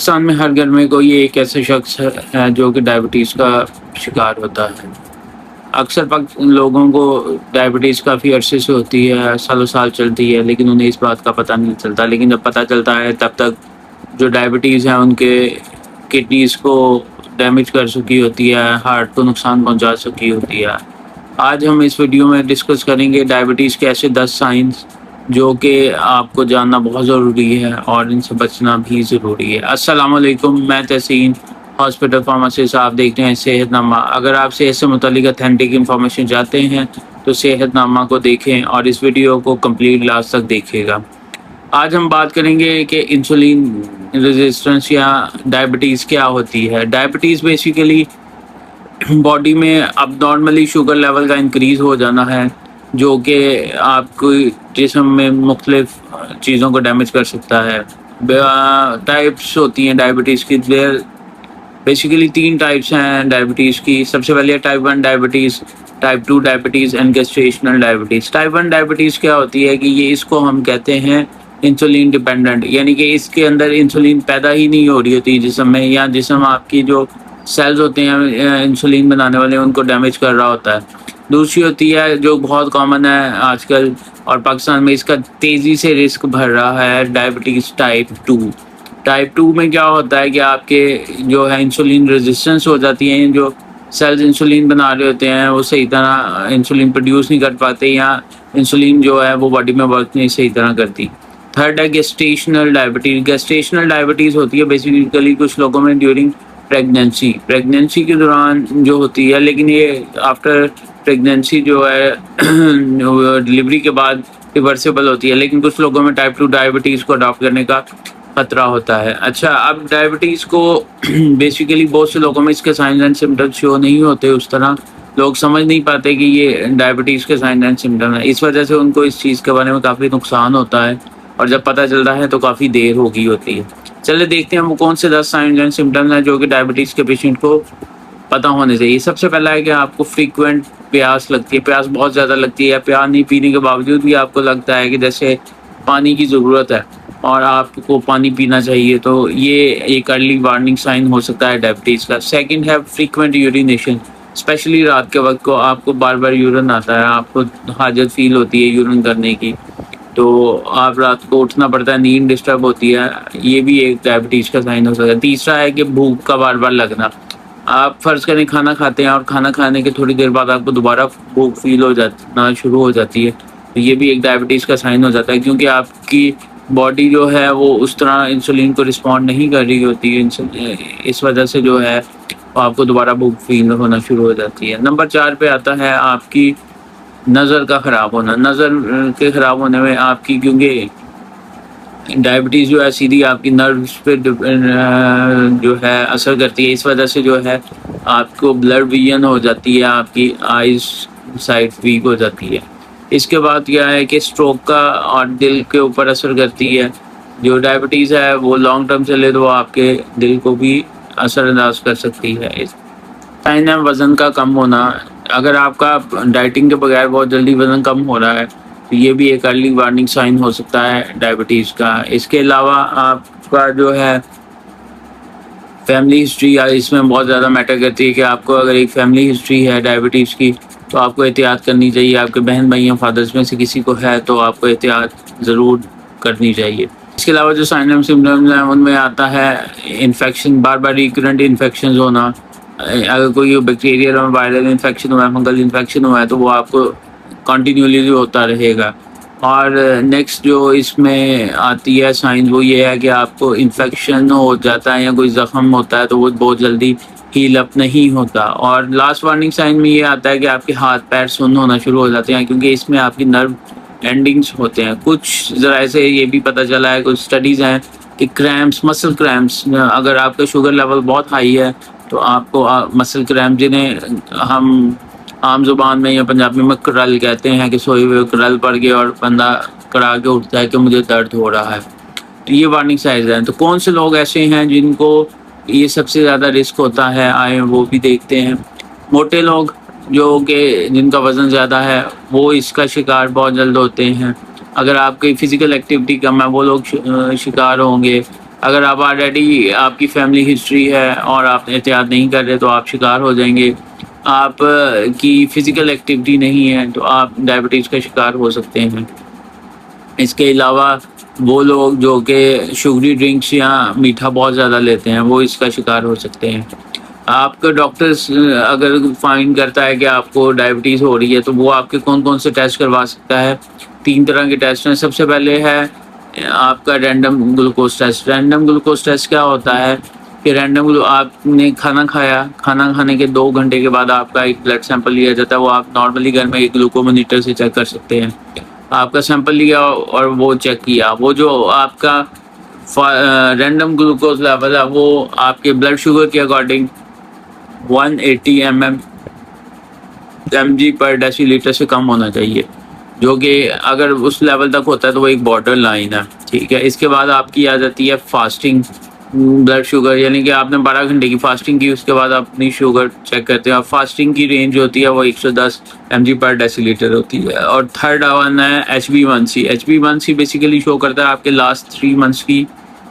पाकिस्तान में हर घर में कोई एक ऐसा शख्स है जो कि डायबिटीज़ का शिकार होता है। अक्सर लोगों को डायबिटीज़ काफ़ी अरसे से होती है, सालों साल चलती है, लेकिन उन्हें इस बात का पता नहीं चलता। लेकिन जब पता चलता है तब तक जो डायबिटीज़ है उनके किडनीज़ को डैमेज कर चुकी होती है, हार्ट को नुकसान पहुंचा चुकी होती है। आज हम इस वीडियो में डिस्कस करेंगे डायबिटीज़ के ऐसे 10 साइंस जो कि आपको जानना बहुत ज़रूरी है और इनसे बचना भी ज़रूरी है। अस्सलाम वालेकुम, मैं तहसीन हॉस्पिटल फार्मासिस्ट, आप देखते हैं सेहतनामा। अगर आप सेहत से मुतालिक अथेंटिक इन्फॉर्मेशन चाहते हैं तो सेहतनामा को देखें और इस वीडियो को कंप्लीट लास्ट तक देखिएगा। आज हम बात करेंगे कि इंसुलिन रेजिस्टेंस या डायबिटीज़ क्या होती है। डायबिटीज़ बेसिकली बॉडी में अब नॉर्मली शुगर लेवल का इंक्रीज़ हो जाना है, जो कि आपको जिस्म में मुख्तलिफ चीज़ों को डैमेज कर सकता है। टाइप्स होती हैं डायबिटीज़ की। बेसिकली 3 टाइप्स हैं डायबिटीज़ की। सबसे पहले type 1 diabetes, type 2 diabetes and gestational diabetes. Type 1 diabetes क्या होती है कि ये इसको हम कहते हैं इंसुलिन डिपेंडेंट, यानी कि इसके अंदर इंसुलिन पैदा ही नहीं हो रही होती जिस्म में, या जिस्म आपकी जो सेल्स होते हैं इंसुलिन बनाने वाले उनको डैमेज कर रहा होता है। दूसरी होती है जो बहुत कॉमन है आजकल और पाकिस्तान में इसका तेज़ी से रिस्क बढ़ रहा है, डायबिटीज़ टाइप 2। टाइप 2 में क्या होता है कि आपके जो है इंसुलिन रेजिस्टेंस हो जाती है, जो सेल्स इंसुलिन बना रहे होते हैं वो सही तरह इंसुलिन प्रोड्यूस नहीं कर पाते, या इंसुलिन जो है वो बॉडी में वर्क नहीं सही तरह करती। थर्ड है गेस्टेशनल डायबिटीज़। गेस्टेशनल डायबिटीज़ होती है बेसिकली कुछ लोगों में ड्यूरिंग प्रेगनेंसी के दौरान जो होती है, लेकिन ये आफ्टर प्रेगनेंसी जो है डिलीवरी के बाद रिवर्सिबल होती है, लेकिन कुछ लोगों में टाइप 2 डायबिटीज़ को अडॉप्ट करने का खतरा होता है। अच्छा, अब डायबिटीज़ को बेसिकली बहुत से लोगों में इसके साइंस एंड सिम्टम्स शो नहीं होते, उस तरह लोग समझ नहीं पाते कि ये डायबिटीज़ के साइंस एंड सिम्टम है। इस वजह से उनको इस चीज़ के बारे में काफ़ी नुकसान होता है और जब पता चलता है तो काफ़ी देर हो गई होती है। चलिए देखते हैं वो कौन से 10 साइंस एंड सिम्टम्स हैं जो कि डायबिटीज़ के पेशेंट को पता होने चाहिए। सबसे पहला है कि आपको फ्रीक्वेंट प्यास लगती है, प्यास बहुत ज़्यादा लगती है, या प्यास नहीं पीने के बावजूद भी आपको लगता है कि जैसे पानी की ज़रूरत है और आपको पानी पीना चाहिए, तो ये एक अर्ली वार्निंग साइन हो सकता है डायबिटीज़ का। सेकंड है फ्रीक्वेंट यूरिनेशन, स्पेशली रात के वक्त को आपको बार बार यूरिन आता है, आपको हाजत फील होती है यूरिन करने की, तो आप रात को उठना पड़ता है, नींद डिस्टर्ब होती है, ये भी एक डायबिटीज़ का साइन हो सकता है। तीसरा है कि भूख का बार बार लगना। आप फ़र्ज़ करें खाना खाते हैं और खाना खाने के थोड़ी देर बाद आपको दोबारा भूख फील हो जाना शुरू हो जाती है, तो ये भी एक डायबिटीज़ का साइन हो जाता है, क्योंकि आपकी बॉडी जो है वो उस तरह इंसुलिन को रिस्पॉन्ड नहीं कर रही होती है। इस वजह से जो है आपको दोबारा भूख फील होना शुरू हो जाती है। नंबर 4 पे आता है आपकी नज़र का ख़राब होना। नज़र के ख़राब होने में आपकी, क्योंकि डायबिटीज़ जो है सीधी आपकी नर्व्स पे जो है असर करती है, इस वजह से जो है आपको ब्लड विजन हो जाती है, आपकी आइज़ साइट वीक हो जाती है। इसके बाद क्या है कि स्ट्रोक का और दिल के ऊपर असर करती है। जो डायबिटीज़ है वो लॉन्ग टर्म चले तो आपके दिल को भी असरअंदाज कर सकती है। साइन है वज़न का कम होना। अगर आपका डाइटिंग के बगैर बहुत जल्दी वज़न कम हो रहा है तो ये भी एक अर्ली वार्निंग साइन हो सकता है डायबिटीज़ का। इसके अलावा आपका जो है फैमिली हिस्ट्री इसमें बहुत ज़्यादा मैटर करती है कि आपको अगर एक फैमिली हिस्ट्री है डायबिटीज़ की तो आपको एहतियात करनी चाहिए। आपके बहन भाई या फादर्स में से किसी को है तो आपको एहतियात ज़रूर करनी चाहिए। इसके अलावा जो साइन एंड सिम्टम्स हैं उनमें आता है इन्फेक्शन, बार बार रिकरेंट इन्फेक्शन होना। अगर कोई बैक्टीरियल और वायरल इन्फेक्शन हुआ है, फंगल इन्फेक्शन हुआ है, तो वो आपको कंटिन्यूली होता रहेगा। और नेक्स्ट जो इसमें आती है साइन वो ये है कि आपको इन्फेक्शन हो जाता है या कोई ज़ख़म होता है तो वो बहुत जल्दी हील अप नहीं होता। और लास्ट वार्निंग साइन में ये आता है कि आपके हाथ पैर सुन्न होना शुरू हो जाते हैं, क्योंकि इसमें आपकी नर्व एंडिंग्स होते हैं। कुछ ज़रा से ये भी पता चला है, कुछ स्टडीज़ हैं कि क्रैम्प्स, मसल क्रैम्प्स, अगर आपका शुगर लेवल बहुत हाई है तो आपको मसल क्रैम्प, जिन्हें हम आम ज़ुबान में या पंजाबी में करल कहते हैं, कि सोए हुए करल पड़ गए और बंदा कड़ा के उठता है कि मुझे दर्द हो रहा है, तो ये वार्निंग साइज हैं। तो कौन से लोग ऐसे हैं जिनको ये सबसे ज़्यादा रिस्क होता है, आए वो भी देखते हैं। मोटे लोग जो कि जिनका वज़न ज़्यादा है वो इसका शिकार बहुत जल्द होते हैं। अगर आपकी फ़िज़िकल एक्टिविटी कम है वो लोग शिकार होंगे। अगर आप ऑलरेडी आपकी फैमिली हिस्ट्री है और आप एहतियात नहीं कर रहे तो आप शिकार हो जाएंगे। आप की फ़िज़िकल एक्टिविटी नहीं है तो आप डायबिटीज़ का शिकार हो सकते हैं। इसके अलावा वो लोग जो कि शुगरी ड्रिंक्स या मीठा बहुत ज़्यादा लेते हैं वो इसका शिकार हो सकते हैं। आपका डॉक्टर्स अगर फाइंड करता है कि आपको डायबिटीज़ हो रही है तो वो आपके कौन-कौन से टेस्ट करवा सकता है। 3 तरह के टेस्ट हैं। सबसे पहले है आपका random glucose test. Random glucose test क्या होता है कि आपने खाना खाया, खाना खाने के 2 घंटे के बाद आपका एक ब्लड सैंपल लिया जाता है। वो आप नॉर्मली घर में एक ग्लूकोमीटर से चेक कर सकते हैं। आपका सैंपल लिया और वो चेक किया, वो जो आपका रैंडम ग्लूकोज लेवल है वो आपके ब्लड शुगर के अकॉर्डिंग 180 mg पर डेसीलीटर से कम होना चाहिए, जो कि अगर उस लेवल तक होता है तो वो एक बॉर्डर लाइन है। ठीक है, इसके बाद आपकी आ जाती है फास्टिंग ब्लड शुगर, यानी कि आपने 12 घंटे की फास्टिंग की, उसके बाद आप अपनी शुगर चेक करते हैं। फास्टिंग की रेंज होती है वो 110 mg पर डेसीलीटर होती है। और थर्ड वन है HbA1c। HbA1c बेसिकली शो करता है आपके लास्ट 3 मंथ्स की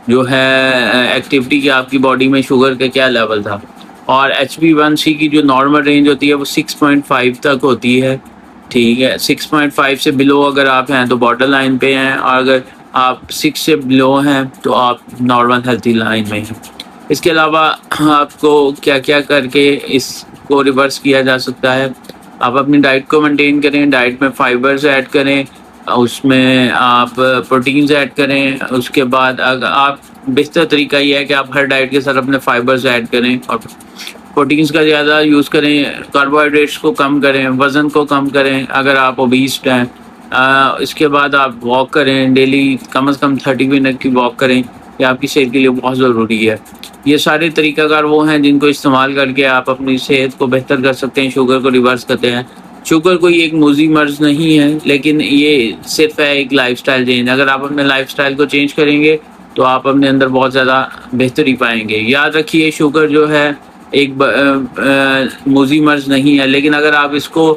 जो है एक्टिविटी की, आपकी बॉडी में शुगर का क्या लेवल था। और HbA1c की जो नॉर्मल रेंज होती है वो 6.5 तक होती है। ठीक है, 6.5 से बिलो अगर आप हैं तो बॉर्डर लाइन पे हैं, और अगर आप 6 से बिलो हैं तो आप नॉर्मल हेल्थी लाइन में हैं। इसके अलावा आपको क्या क्या करके इसको रिवर्स किया जा सकता है। आप अपनी डाइट को मेंटेन करें, डाइट में फाइबर्स ऐड करें, उसमें आप प्रोटीन्स ऐड करें। उसके बाद अगर आप बेहतर तरीका ये है कि आप हर डाइट के साथ अपने फाइबर्स ऐड करें और प्रोटीन्स का ज़्यादा यूज़ करें, कार्बोहाइड्रेट्स को कम करें, वज़न को कम करें अगर आप ओबीस हैं। इसके बाद आप वॉक करें, डेली कम से कम 30 मिनट की वॉक करें, ये आपकी सेहत के लिए बहुत ज़रूरी है। ये सारे तरीक़ाकार वो हैं जिनको इस्तेमाल करके आप अपनी सेहत को बेहतर कर सकते हैं, शुगर को रिवर्स करते हैं। शुगर कोई एक मूज़ी मर्ज़ नहीं है, लेकिन ये सिर्फ है एक लाइफ़स्टाइल चेंज। अगर आप अपने लाइफ़स्टाइल को चेंज करेंगे तो आप अपने अंदर बहुत ज़्यादा बेहतरी पाएंगे। याद रखिए, शुगर जो है एक मूज़ी मर्ज़ नहीं है, लेकिन अगर आप इसको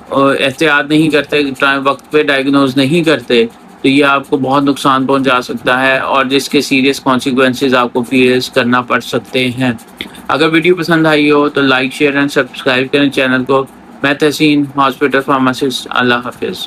एहतियात नहीं करते, वक्त पे डायग्नोज नहीं करते तो ये आपको बहुत नुकसान पहुंचा सकता है और जिसके सीरियस कॉन्सिक्वेंसेस आपको फेस करना पड़ सकते हैं। अगर वीडियो पसंद आई हो तो लाइक, शेयर एंड सब्सक्राइब करें चैनल को। मैं तहसीन, हॉस्पिटल फार्मासिस्ट। अल्लाह हाफिज़।